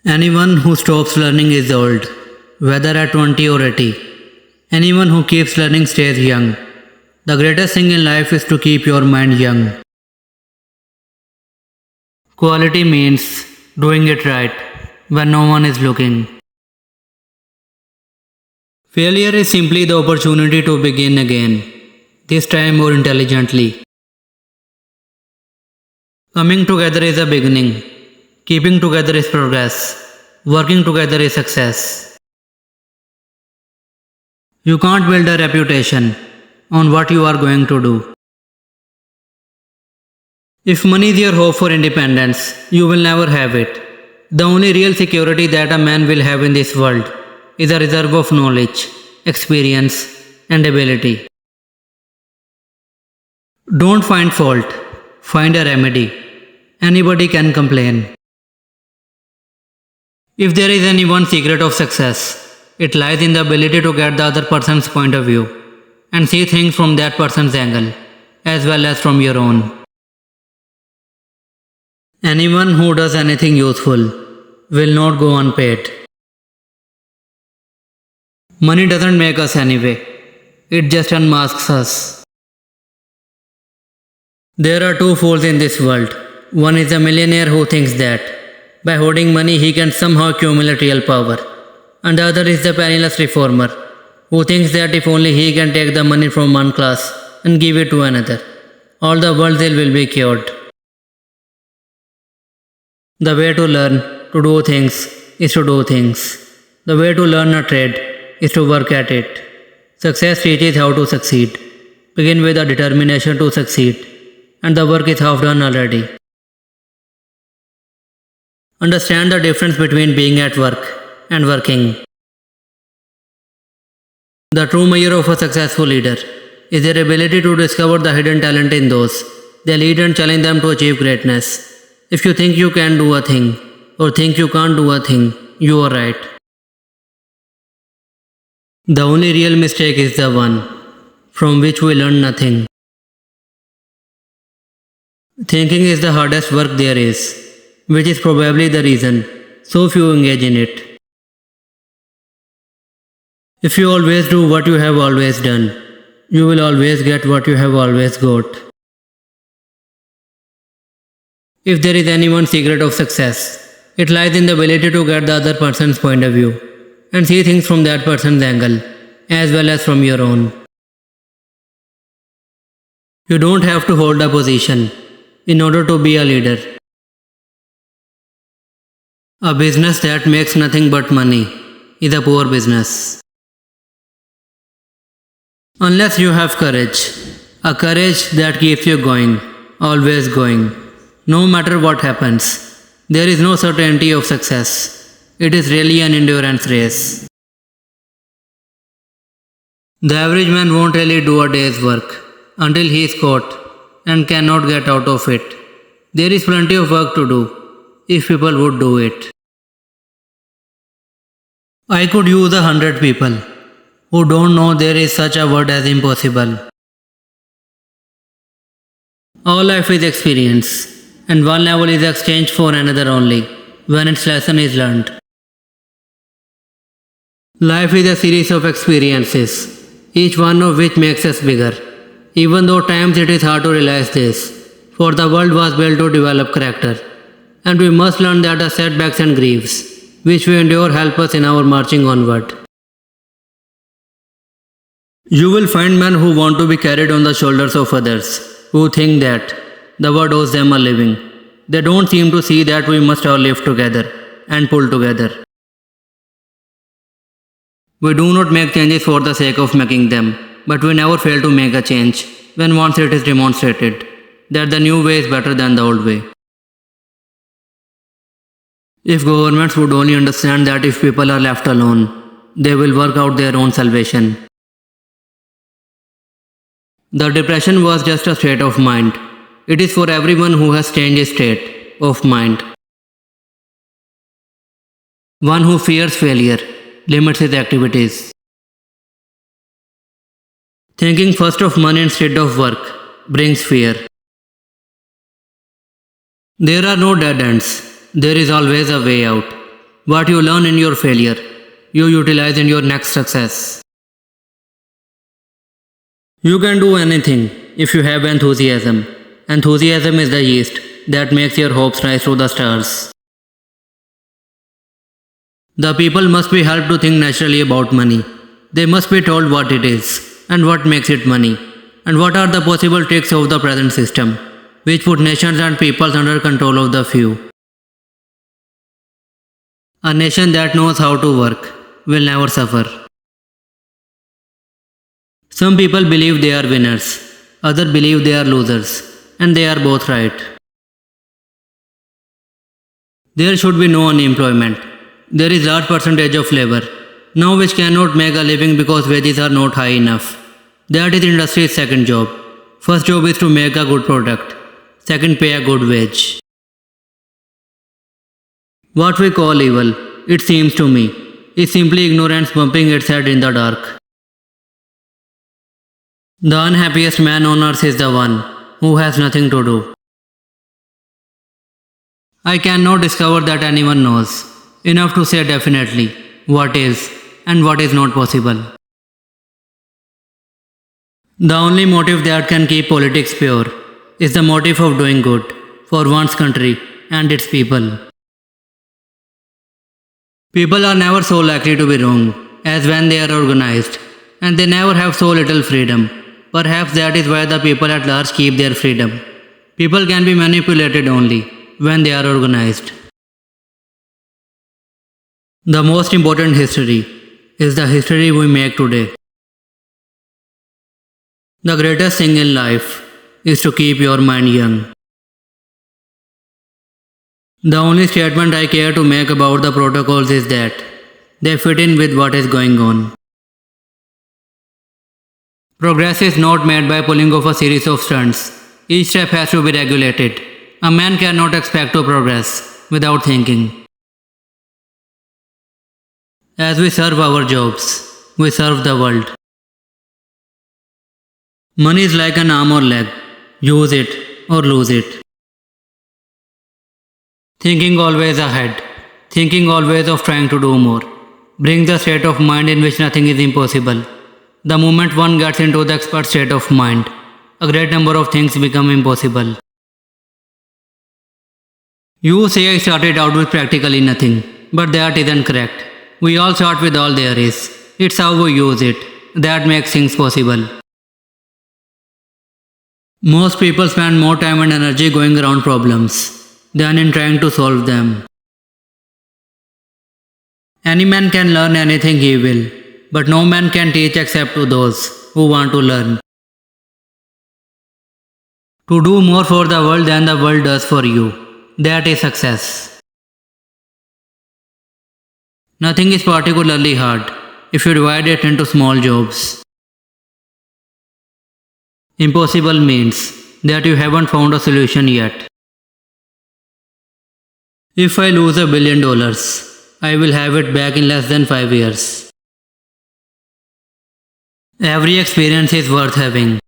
Anyone who stops learning is old, whether at 20 or 80. Anyone who keeps learning stays young. The greatest thing in life is to keep your mind young. Quality means doing it right when no one is looking. Failure is simply the opportunity to begin again, this time more intelligently. Coming together is a beginning. Keeping together is progress. Working together is success. You can't build a reputation on what you are going to do. If money is your hope for independence, you will never have it. The only real security that a man will have in this world is a reserve of knowledge, experience, and ability. Don't find fault, find a remedy. Anybody can complain. If there is any one secret of success, it lies in the ability to get the other person's point of view and see things from that person's angle, as well as from your own. Anyone who does anything useful will not go unpaid. Money doesn't make us anyway, it just unmasks us. There are two fools in this world. One is a millionaire who thinks that by hoarding money he can somehow accumulate real power, and the other is the penniless reformer who thinks that if only he can take the money from one class and give it to another, all the world's ill will be cured. The way to learn to do things is to do things. The way to learn a trade is to work at it. Success teaches how to succeed. Begin with a determination to succeed, and the work is half done already. Understand the difference between being at work and working. The true measure of a successful leader is their ability to discover the hidden talent in those they lead and challenge them to achieve greatness. If you think you can do a thing or think you can't do a thing, you are right. The only real mistake is the one from which we learn nothing. Thinking is the hardest work there is, which is probably the reason so few engage in it. If you always do what you have always done, you will always get what you have always got. If there is any one secret of success, it lies in the ability to get the other person's point of view and see things from that person's angle, as well as from your own. You don't have to hold a position in order to be a leader. A business that makes nothing but money is a poor business. Unless you have courage, a courage that keeps you going, always going, no matter what happens, there is no certainty of success. It is really an endurance race. The average man won't really do a day's work until he is caught and cannot get out of it. There is plenty of work to do if people would do it. I could use 100 people who don't know there is such a word as impossible. All life is experience, and one level is exchanged for another only when its lesson is learned. Life is a series of experiences, each one of which makes us bigger. Even though at times it is hard to realize this, for the world was built to develop character, and we must learn that the setbacks and griefs which we endure help us in our marching onward. You will find men who want to be carried on the shoulders of others, who think that the world owes them a living. They don't seem to see that we must all live together and pull together. We do not make changes for the sake of making them, but we never fail to make a change when once it is demonstrated that the new way is better than the old way. If governments would only understand that if people are left alone, they will work out their own salvation. The depression was just a state of mind. It is for everyone who has changed his state of mind. One who fears failure limits his activities. Thinking first of money instead of work brings fear. There are no dead ends. There is always a way out. What you learn in your failure, you utilize in your next success. You can do anything if you have enthusiasm. Enthusiasm is the yeast that makes your hopes rise to the stars. The people must be helped to think naturally about money. They must be told what it is and what makes it money, and what are the possible tricks of the present system, which put nations and peoples under control of the few. A nation that knows how to work will never suffer. Some people believe they are winners, others believe they are losers, and they are both right. There should be no unemployment. There is large percentage of labor now which cannot make a living because wages are not high enough. That is industry's second job. First job is to make a good product. Second, pay a good wage. What we call evil, it seems to me, is simply ignorance bumping its head in the dark. The unhappiest man on earth is the one who has nothing to do. I cannot discover that anyone knows enough to say definitely what is and what is not possible. The only motive that can keep politics pure is the motive of doing good for one's country and its people. People are never so likely to be wrong as when they are organized, and they never have so little freedom. Perhaps that is why the people at large keep their freedom. People can be manipulated only when they are organized. The most important history is the history we make today. The greatest thing in life is to keep your mind young. The only statement I care to make about the protocols is that they fit in with what is going on. Progress is not made by pulling off a series of stunts. Each step has to be regulated. A man cannot expect to progress without thinking. As we serve our jobs, we serve the world. Money is like an arm or leg. Use it or lose it. Thinking always ahead, thinking always of trying to do more, brings a state of mind in which nothing is impossible. The moment one gets into the expert state of mind, a great number of things become impossible. You say I started out with practically nothing, but that isn't correct. We all start with all there is. It's how we use it that makes things possible. Most people spend more time and energy going around problems than in trying to solve them. Any man can learn anything he will, but no man can teach except to those who want to learn. To do more for the world than the world does for you, that is success. Nothing is particularly hard if you divide it into small jobs. Impossible means that you haven't found a solution yet. If I lose $1 billion, I will have it back in less than 5 years. Every experience is worth having.